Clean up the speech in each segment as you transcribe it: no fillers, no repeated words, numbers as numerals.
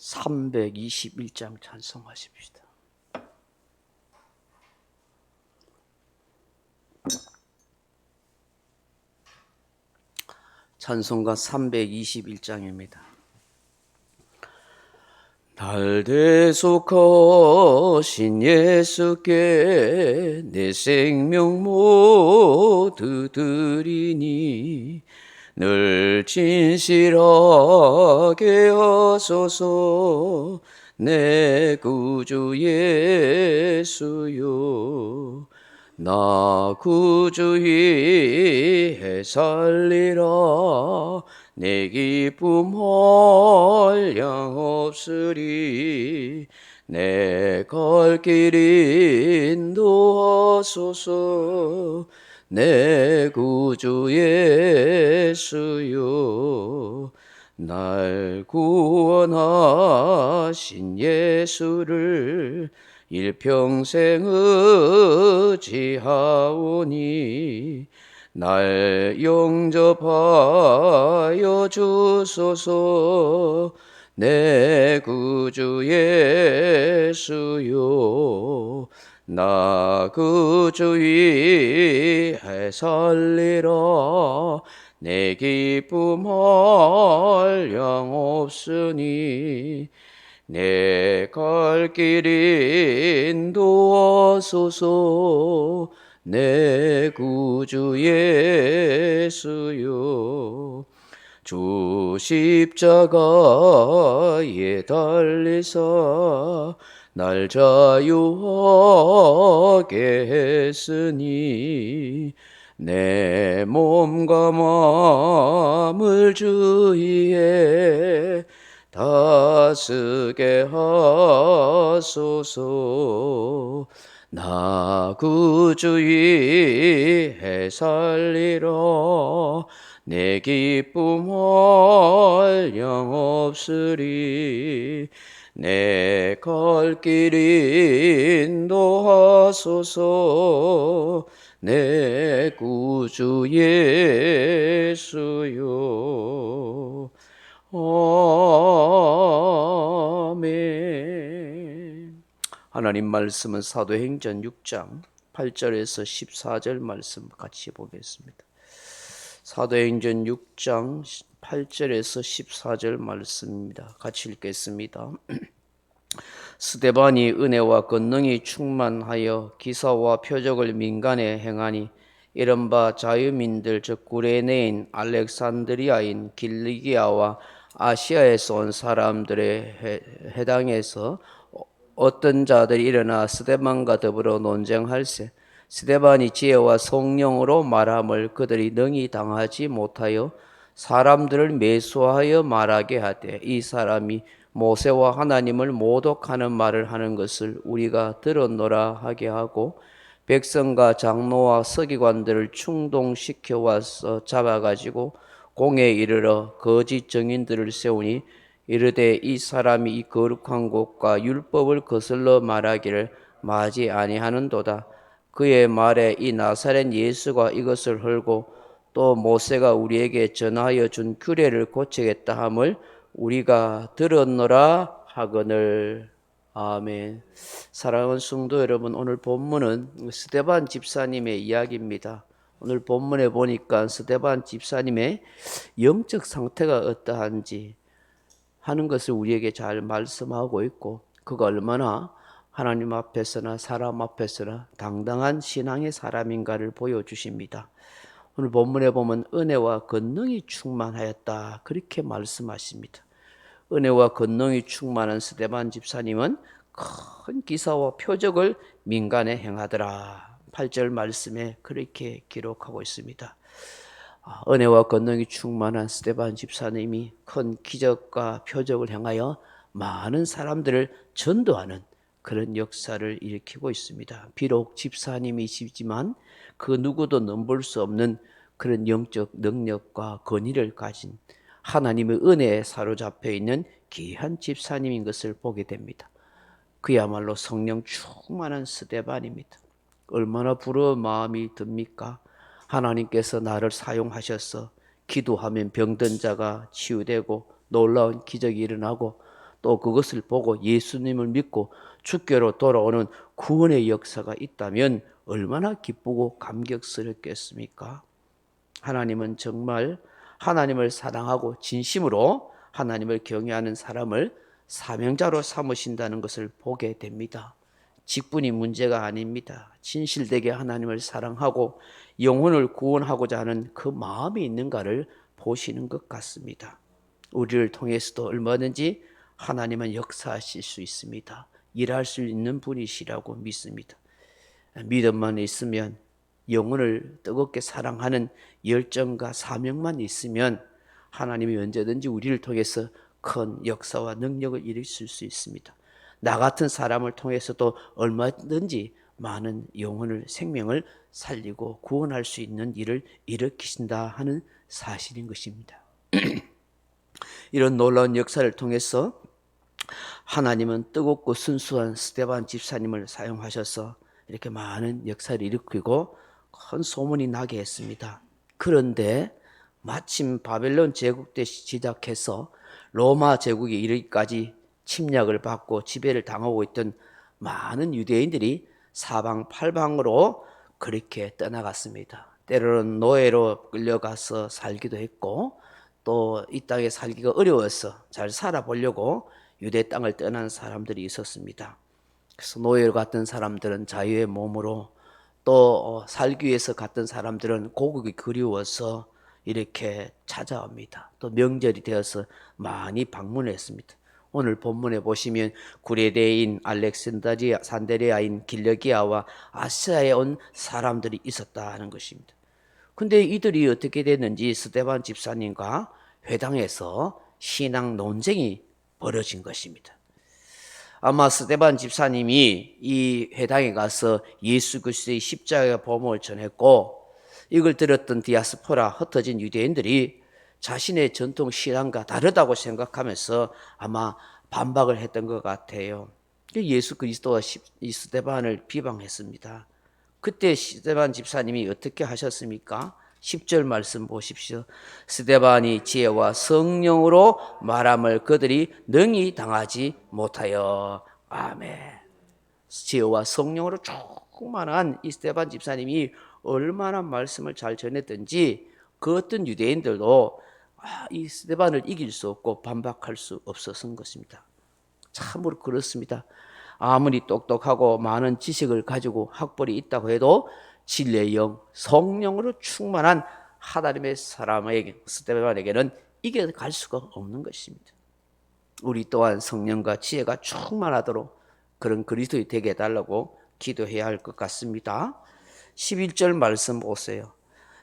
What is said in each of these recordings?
321장 찬송하십시다. 찬송가 321장입니다. 날 대속하신 예수께 내 생명 모두 드리니 늘 진실하게 하소서 내 구주 예수여. 나 구주 위에 살리라 내 기쁨 한량없으리 내 갈 길 인도하소서 내 구주 예수여. 날 구원하신 예수를 일평생 의지하오니 날 영접하여 주소서 내 구주 예수여. 나 구주 위에 살리라 내 기쁨 한량없으니 내 갈 길 인도하소서 내 구주 예수여. 주 십자가에 달리사 날 자유하게 했으니 내 몸과 마음을 주위에 다스게 하소서. 나 구주 위에 살리라 내 기쁨 한량없으리 내 갈 길 인도하소서 내 구주 예수여. 아멘. 하나님 말씀은 사도행전 6장 8절에서 14절 말씀 같이 보겠습니다. 사도행전 6장 8절에서 14절 말씀입니다. 같이 읽겠습니다. 스데반이 은혜와 권능이 충만하여 기사와 표적을 민간에 행하니 이른바 자유민들 즉 구레네인 알렉산드리아인 길리기아와 아시아에서 온 사람들의 해당에서 어떤 자들이 일어나 스데반과 더불어 논쟁할세 스데반이 지혜와 성령으로 말함을 그들이 능히 당하지 못하여 사람들을 매수하여 말하게 하되 이 사람이 모세와 하나님을 모독하는 말을 하는 것을 우리가 들었노라 하게 하고 백성과 장로와 서기관들을 충동시켜 와서 잡아가지고 공에 이르러 거짓 증인들을 세우니 이르되 이 사람이 이 거룩한 곳과 율법을 거슬러 말하기를 마지 아니하는도다. 그의 말에 이 나사렛 예수가 이것을 헐고 또 모세가 우리에게 전하여 준 규례를 고치겠다 함을 우리가 들었노라 하거늘. 아멘. 사랑하는 성도 여러분, 오늘 본문은 스데반 집사님의 이야기입니다. 오늘 본문에 보니까 스데반 집사님의 영적 상태가 어떠한지 하는 것을 우리에게 잘 말씀하고 있고 그가 얼마나 하나님 앞에서나 사람 앞에서나 당당한 신앙의 사람인가를 보여주십니다. 오늘 본문에 보면 은혜와 권능이 충만하였다 그렇게 말씀하십니다. 은혜와 권능이 충만한 스데반 집사님은 큰 기사와 표적을 민간에 행하더라. 8절 말씀에 그렇게 기록하고 있습니다. 은혜와 권능이 충만한 스데반 집사님이 큰 기적과 표적을 행하여 많은 사람들을 전도하는 그런 역사를 일으키고 있습니다. 비록 집사님이시지만 그 누구도 넘볼 수 없는 그런 영적 능력과 권위를 가진 하나님의 은혜에 사로잡혀 있는 귀한 집사님인 것을 보게 됩니다. 그야말로 성령 충만한 스데반입니다. 얼마나 부러운 마음이 듭니까? 하나님께서 나를 사용하셔서 기도하면 병든 자가 치유되고 놀라운 기적이 일어나고 또 그것을 보고 예수님을 믿고 주께로 돌아오는 구원의 역사가 있다면 얼마나 기쁘고 감격스럽겠습니까? 하나님은 정말 하나님을 사랑하고 진심으로 하나님을 경외하는 사람을 사명자로 삼으신다는 것을 보게 됩니다. 직분이 문제가 아닙니다. 진실되게 하나님을 사랑하고 영혼을 구원하고자 하는 그 마음이 있는가를 보시는 것 같습니다. 우리를 통해서도 얼마든지 하나님은 역사하실 수 있습니다. 일할 수 있는 분이시라고 믿습니다. 믿음만 있으면, 영혼을 뜨겁게 사랑하는 열정과 사명만 있으면 하나님이 언제든지 우리를 통해서 큰 역사와 능력을 일으킬 수 있습니다. 나 같은 사람을 통해서도 얼마든지 많은 영혼을, 생명을 살리고 구원할 수 있는 일을 일으키신다 하는 사실인 것입니다. 이런 놀라운 역사를 통해서 하나님은 뜨겁고 순수한 스데반 집사님을 사용하셔서 이렇게 많은 역사를 일으키고 큰 소문이 나게 했습니다. 그런데 마침 바벨론 제국 때 시작해서 로마 제국에 이르기까지 침략을 받고 지배를 당하고 있던 많은 유대인들이 사방팔방으로 그렇게 떠나갔습니다. 때로는 노예로 끌려가서 살기도 했고, 또 이 땅에 살기가 어려워서 잘 살아보려고 유대 땅을 떠난 사람들이 있었습니다. 그래서 노예로 갔던 사람들은 자유의 몸으로, 또 살기 위해서 갔던 사람들은 고국이 그리워서 이렇게 찾아옵니다. 또 명절이 되어서 많이 방문했습니다. 오늘 본문에 보시면 구레네인 산데레아인 길르기야와 아시아에 온 사람들이 있었다는 것입니다. 근데 이들이 어떻게 됐는지 스데반 집사님과 회당에서 신앙 논쟁이 벌어진 것입니다. 아마 스데반 집사님이 이 회당에 가서 예수 그리스도의 십자가 복음을 전했고, 이걸 들었던 디아스포라, 흩어진 유대인들이 자신의 전통 신앙과 다르다고 생각하면서 아마 반박을 했던 것 같아요. 예수 그리스도와 이 스데반을 비방했습니다. 그때 스데반 집사님이 어떻게 하셨습니까? 10절 말씀 보십시오. 스데반이 지혜와 성령으로 말함을 그들이 능히 당하지 못하여. 아멘. 지혜와 성령으로 충만한 이 스데반 집사님이 얼마나 말씀을 잘 전했든지 그 어떤 유대인들도 이 스데반을 이길 수 없고 반박할 수 없었던 것입니다. 참으로 그렇습니다. 아무리 똑똑하고 많은 지식을 가지고 학벌이 있다고 해도 진리의 영, 성령으로 충만한 하나님의 사람에게, 스데반에게는 이겨갈 수가 없는 것입니다. 우리 또한 성령과 지혜가 충만하도록 그런 그리스도인이 되게 해달라고 기도해야 할 것 같습니다. 11절 말씀 보세요.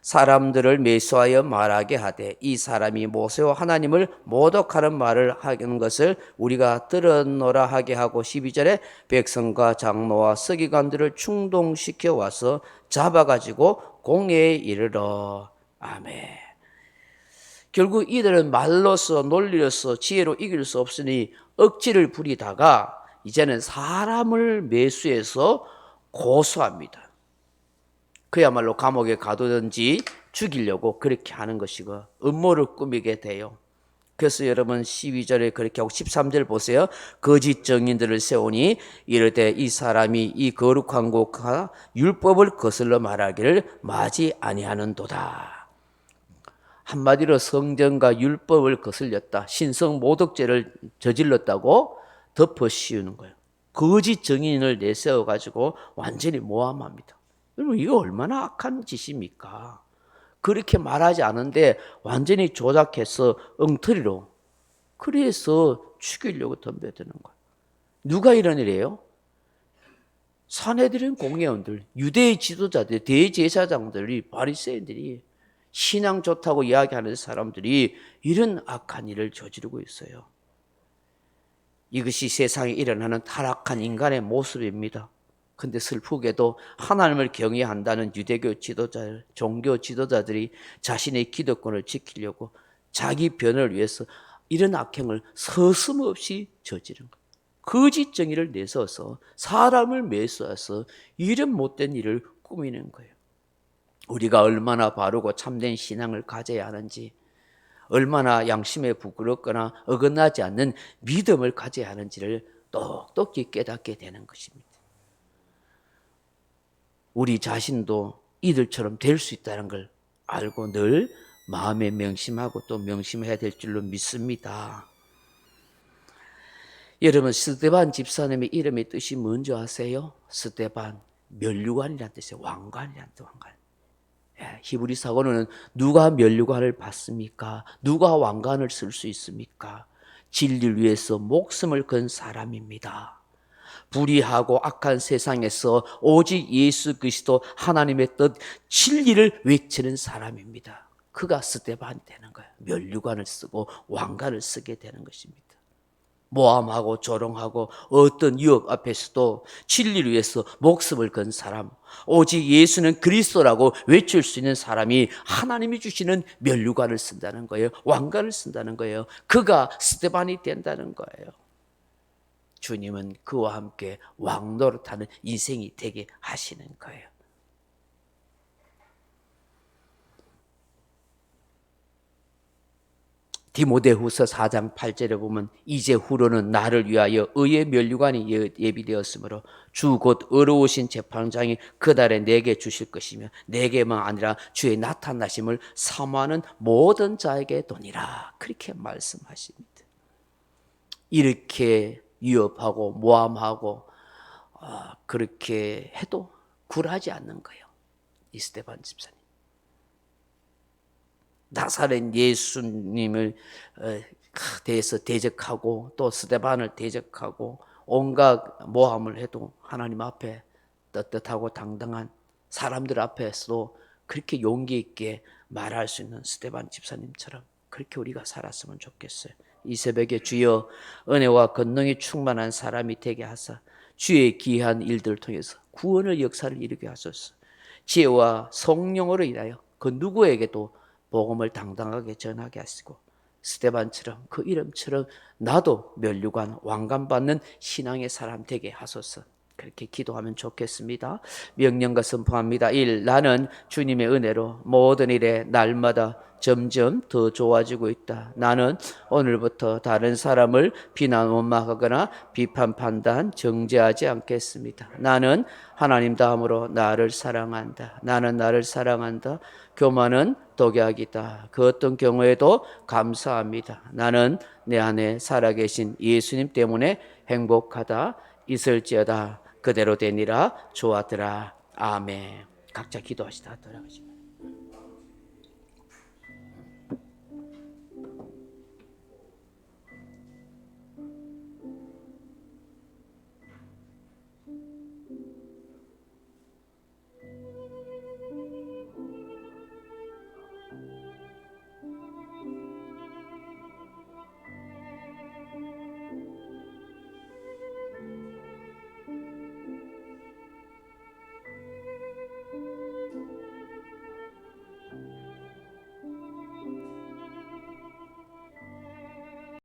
사람들을 매수하여 말하게 하되 이 사람이 모세와 하나님을 모독하는 말을 하는 것을 우리가 들었노라 하게 하고, 12절에 백성과 장로와 서기관들을 충동시켜 와서 잡아가지고 공회에 이르러. 아멘. 결국 이들은 말로서 논리로서 지혜로 이길 수 없으니 억지를 부리다가 이제는 사람을 매수해서 고소합니다. 그야말로 감옥에 가두든지 죽이려고 그렇게 하는 것이고 음모를 꾸미게 돼요. 그래서 여러분 12절에 그렇게 하고 13절 보세요. 거짓 증인들을 세우니 이르되 이 사람이 이 거룩한 곳과 율법을 거슬러 말하기를 마지 아니하는도다. 한마디로 성전과 율법을 거슬렸다, 신성 모독죄를 저질렀다고 덮어 씌우는 거예요. 거짓 증인을 내세워 가지고 완전히 모함합니다. 여러분, 이거 얼마나 악한 짓입니까? 그렇게 말하지 않은데 완전히 조작해서 엉터리로, 그래서 죽이려고 덤벼드는 거예요. 누가 이런 일이에요? 산헤드린 공회원들, 유대의 지도자들, 대제사장들이, 바리새인들이, 신앙 좋다고 이야기하는 사람들이 이런 악한 일을 저지르고 있어요. 이것이 세상에 일어나는 타락한 인간의 모습입니다. 근데 슬프게도 하나님을 경외한다는 유대교 지도자들, 종교 지도자들이 자신의 기득권을 지키려고 자기 변을 위해서 이런 악행을 서슴없이 저지른 거예요. 거짓 정의를 내서서 사람을 매수해서 이런 못된 일을 꾸미는 거예요. 우리가 얼마나 바르고 참된 신앙을 가져야 하는지, 얼마나 양심에 부끄럽거나 어긋나지 않는 믿음을 가져야 하는지를 똑똑히 깨닫게 되는 것입니다. 우리 자신도 이들처럼 될 수 있다는 걸 알고 늘 마음에 명심하고 또 명심해야 될 줄로 믿습니다. 여러분, 스데반 집사님의 이름의 뜻이 뭔지 아세요? 스데반, 면류관이라는 뜻이에요. 왕관이라는 뜻, 왕관. 히브리 사고는 누가 면류관을 받습니까? 누가 왕관을 쓸 수 있습니까? 진리를 위해서 목숨을 건 사람입니다. 불의하고 악한 세상에서 오직 예수 그리스도 하나님의 뜻 진리를 외치는 사람입니다. 그가 스데반이 되는 거예요. 면류관을 쓰고 왕관을 쓰게 되는 것입니다. 모함하고 조롱하고 어떤 유혹 앞에서도 진리를 위해서 목숨을 건 사람, 오직 예수는 그리스도라고 외칠 수 있는 사람이 하나님이 주시는 면류관을 쓴다는 거예요. 왕관을 쓴다는 거예요. 그가 스데반이 된다는 거예요. 주님은 그와 함께 왕노릇하는 인생이 되게 하시는 거예요. 디모데후서 4장 8절에 보면 이제 후로는 나를 위하여 의의 면류관이 예비되었으므로 주 곧 의로우신 재판장이 그날에 내게 주실 것이며 내게만 아니라 주의 나타나심을 사모하는 모든 자에게 도니라. 그렇게 말씀하십니다. 이렇게 위협하고 모함하고 그렇게 해도 굴하지 않는 거예요. 이 스데반 집사님. 나사렛 예수님을 대해서 대적하고 또 스데반을 대적하고 온갖 모함을 해도 하나님 앞에 떳떳하고 당당한 사람들 앞에서도 그렇게 용기 있게 말할 수 있는 스데반 집사님처럼 그렇게 우리가 살았으면 좋겠어요. 이 새벽에 주여 은혜와 권능이 충만한 사람이 되게 하사 주의 귀한 일들을 통해서 구원의 역사를 이루게 하소서. 지혜와 성령으로 인하여 그 누구에게도 복음을 당당하게 전하게 하시고 스데반처럼 그 이름처럼 나도 면류관 왕관 받는 신앙의 사람 되게 하소서. 그렇게 기도하면 좋겠습니다. 명령과 선포합니다. 1. 나는 주님의 은혜로 모든 일에 날마다 점점 더 좋아지고 있다. 나는 오늘부터 다른 사람을 비난 원망하거나 비판 판단 정죄하지 않겠습니다. 나는 하나님 다음으로 나를 사랑한다. 나는 나를 사랑한다. 교만은 독약이다. 그 어떤 경우에도 감사합니다. 나는 내 안에 살아계신 예수님 때문에 행복하다. 있을지어다. 그대로 되니라. 좋아하더라. 아멘. 각자 기도하시다 돌아가십니다.